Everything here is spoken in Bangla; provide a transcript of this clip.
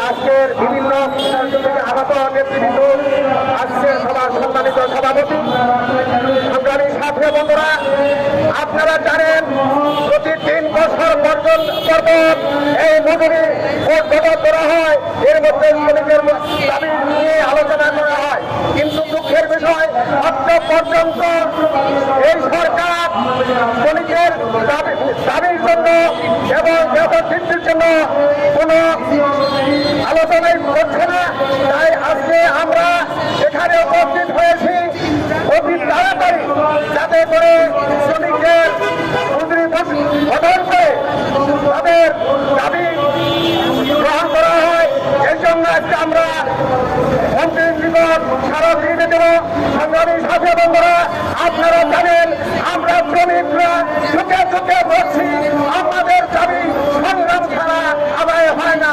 আজকের বিভিন্ন আহত নেতৃবৃন্দ আজকের সভার সম্মানিত সভাপতি সংগ্রামী সাথী বন্ধুরা, আপনারা জানেন প্রতি 3 বছর পর্যন্ত এই মজুরি ভোট গঠন করা হয়, এর মধ্যে শ্রমিকের দাবি নিয়ে আলোচনা করা হয়। কিন্তু দুঃখের বিষয় আজ পর্যন্ত এই সরকার শ্রমিকের দাবির জন্য এবং বেতন বৃদ্ধির জন্য কোন আলোচনাই করছে না। তাই আজকে আমরা এখানে উপস্থিত হয়েছি অতি তাড়াতাড়ি, যাতে করে শ্রমিকদের মজুরি গঠন করে তাদের দাবি গ্রহণ করা হয়। এই জন্য আজকে আমরা মন্ত্রীর নিকট স্মারকলিপি দেব। সংগ্রামী সাথী বন্ধুরা, আপনারা জানেন আমরা শ্রমিকরা চোখে চোখে বলছি, আমাদের দাবি সংগ্রাম ছাড়া আদায় হয় না।